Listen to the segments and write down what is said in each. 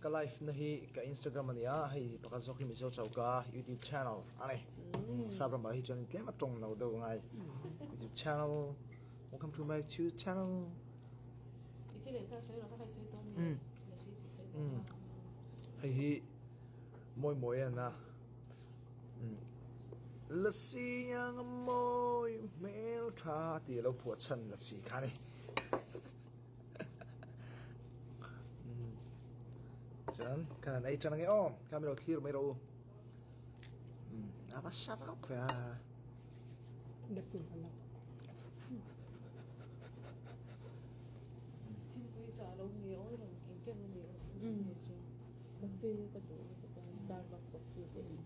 ka live na hi ka Instagram ania hei pakazok hi miso chauka YouTube channel ani sabram ba hi chon tlem atong no do ngai YouTube channel welcome to my YouTube channel Iti le ka sai ro ka kai sai to mi le si ti sai hei hi moi ana la si yang moi mel tha ti lo phuat chan la si khani Chan, kan ai chan nge om, kan lo thir mai ro. Aba sha ra kwa. Đẹp cực lắm. Tin ko cha lo ni o lo kin ken ni o. Cà phê có đủ cái Starbucks coffee cái gì.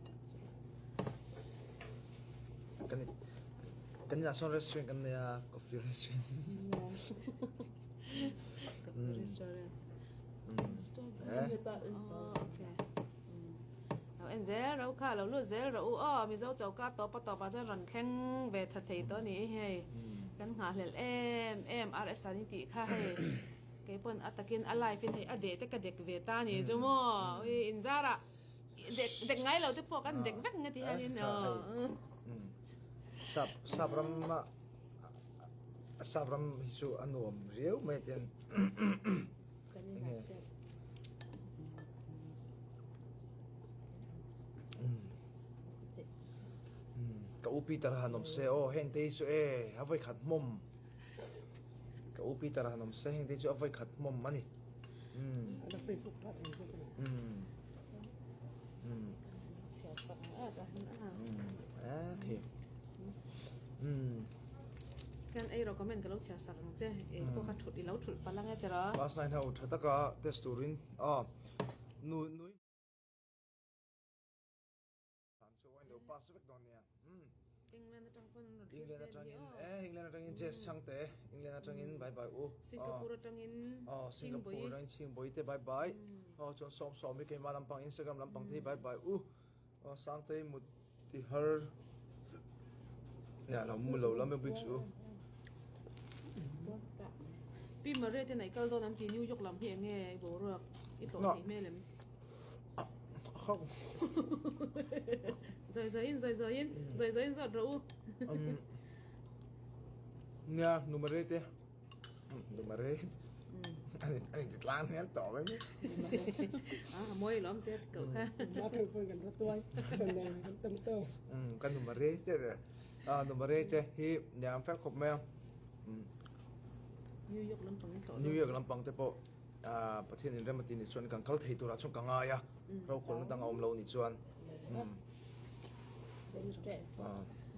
Kan ya son restaurant kan ya coffee restaurant. Restaurant. Người ta Okay. Now en zel ro ka lo lu zel ro o mi zo chau ka to pa cha ran thleng ve tha thei to ni hei kan nga hlel em rs ani ti kha hei ke pon atakin alive in hei ade te ka dek ve ta ni jumo wi in zara dek ngai lo te po kan dek vek ngati halin sabram hisu anom riu mai ten cái này ka upi tarahanom se o heng te su e avai khat mom ka upi tarahanom se heng te su avai khat mom mani là Facebook phát hành cho cái này. sia sa ta okay kan ai ro comment ka lo chia sa rang che e to ka thut i lo thul palang e tera last night how thataka testurin nu tan so when do pass back don ya England atang pon England atangin England atangin chess changte England atangin bye bye Singapore atangin Singapore rang ching boi te bye bye chon som mi ke malam pang Instagram lam pang te bye bye sang te mut ti har ya la mu lo lam me big su pi ma re te nai kal do nam ti New York lam hi nge bo ro I to ni me lem không Zoi in zoi ro nha numero te numero anh lang hết tỏ với moi lom te ko kha Nó thôi phải gần rất tuổi, cho nên tâm tư. kan numero te numero te hi nyam fan khop me New York lam pang to New York lampang te po ประเทศนี้เริ่มมาตีนี่ชวนกันเขาเทตัวเราช่วงกลางอ่ะเราคนตั้งเอาเรานี่ชวน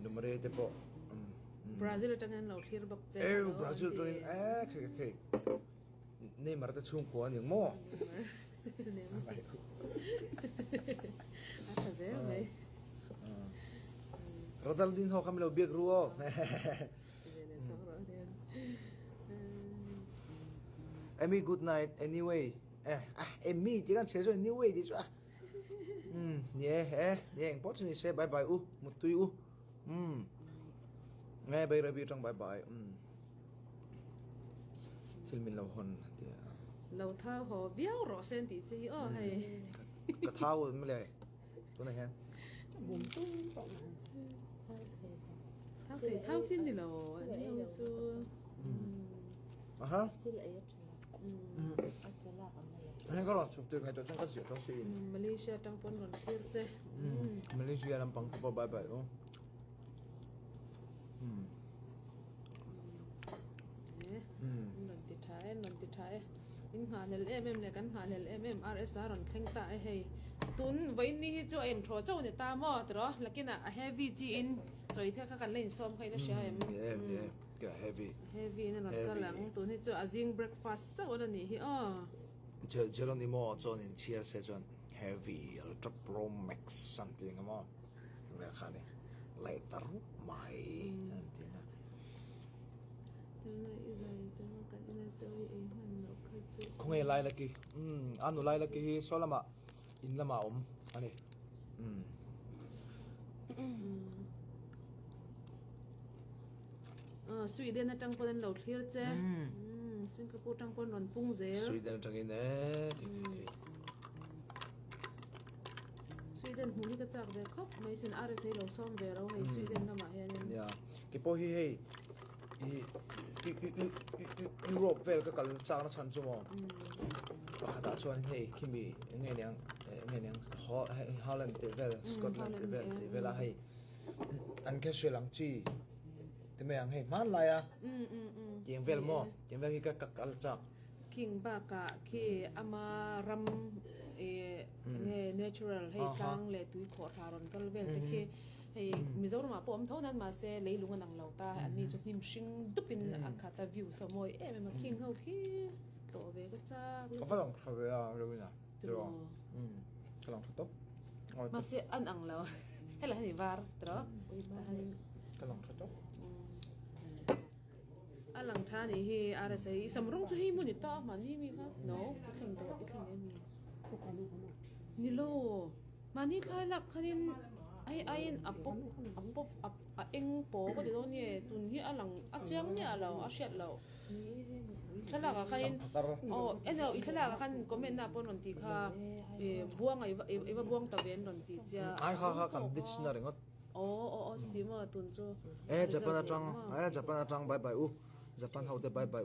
นุ่มเร่เตปบราซิลตั้งเราที่ระบบเจบราซิลตัวนี้เคนี่มาแต่ช่วงหัวอย่างโม่อาเซลเลยเราดัลดินเขาคำเราเบียกรัวAmy good night anyway Amy chỉ cần sẽ rồi anyway thì sao nhẹ anh post sẽ bye bye một tuy nghe bây giờ review bye bye xin mình lâu hơn thì lâu thao họ véo rõ sen tí gì hay cả thao mới lạiตัวไหนฮะ Bùm tung cộng thao trên thì là nhiều chứฮะ Chứ lại cho lạc ở đây. ให้ก็รอชมตื่นไงตัวฉันก็เสียต้องซีน Malaysia ตั้งปนก่อนเที่ยวเจ้ มาเลเซียลำปังก็บายบายนนติท้ายอินหาเนลเลยกันหาเนลRSR รันแข่งตาให้ตุนไว้นี่จ่อยทอเจ้าเนี่ยตามอตรอแล้วกินheavy G in จ่อยเท่ากันเล่นซ้อมใครนะใช่ก็ heavy นั่นหลังกันหลังตุนนี่จ่อazing breakfast เจ้าแล้วนี่เจอเรานี่มั่วจนเชียร์เซจน heavy ultra pro max something มั่วเรื่องนี้เลยตรุไม่นั่นจริงนะคงไงไล่ละกี่อันนู้ไล่ละกี่โซลามาอินละมาอันนี้สวีเดนตั้งปนเราเที่ยวเจ้สิงคโปร์ตั้งปนรอนปุ้งเซลสวีเดนตั้งอินเน่ Sweden hu ni ka chak ve khop mai sin RSA lo som ve ro hei Sweden na ma hian ya ki po hi hei Europe vel ka kal chang na chan chu mo pakata chuan hei kimi nge nyang Holland te vel Scotland te vel a hei an ke Sri Lanka chi te me ang hei man la ya yeng vel mo yeng vel hi ka kal chak king ba ka ki ama ram nge natural hei tlang le tui kho tharon kal vel te ki hei Mizoram ma pom thon nan ma se leilung anang lo ta an ni chu him hring dupin akhata view so moi ma king ho ki to ve ka cha ka falang thave ya rewina tro kalang tho ma se an ang lo hela ni var tro kalang tho alang tha ni hi RSA samrong chu hi mun ta ma ni mi ka no itleng to itleng mi ni lo mani khalak khanin ai apop a eng po ko de don ye tun hi alang a chang ni alo a shet lo thala ka khanin eno i thala ka khan comment na pon on ti kha buang ai buang ta ven don ti cha ai ha kan blitz na rengot sti ma tun chu Japan atang bye bye Japan how the bye bye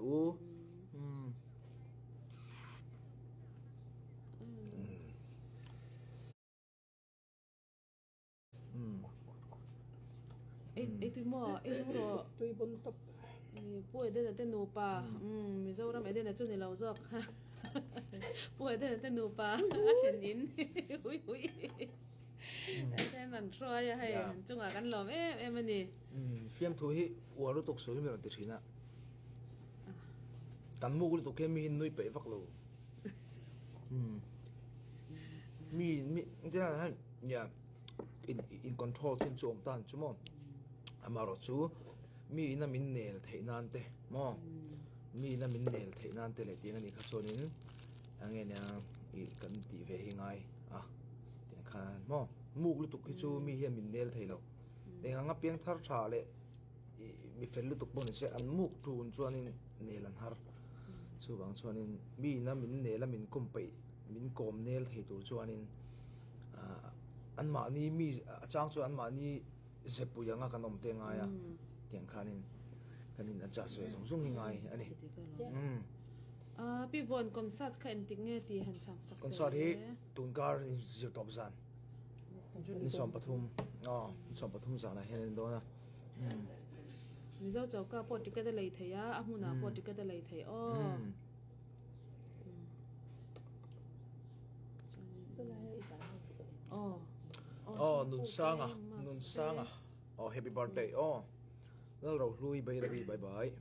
tu mo ro tui bon top po de na te no pa Mizoram de na chu ni lo zok po de na te no pa a chen in huiแต่นั่นช่วยให้จุงอากันหลอมมันนี่film thu hi waru tok so hi me ti thina tan mu gu tok ke mi nui pe vak lo mi ja ya in control tin chom tan chumo amaro chu mi na min nel theinan te mo mi na min nel theinan te le ting ani kha sonin angena I kan ti ve hi ngai tiang khan mo muk lu tuk hi chu mi hian min nel theilo lenga piang thar tha le mi fel lu tuk bon se an muk tun chuanin nel an har chu bang chuanin mi na min nel min kom pe min kom nel thei tur chuanin an ma ni mi achang chu an ma ni zepu yanga kanom te nga ya tiang khanin kanin adjust ve song song hi ngai ani pi von concert kha en ting nge ti han chang sak concert hi tunkar institute of zan ni som pathum som pathum zana hen do na Mizo chau ka po ticket lei theya ahuna po ticket lei thei nun sanga happy birthday nal ro hlui bai bye bye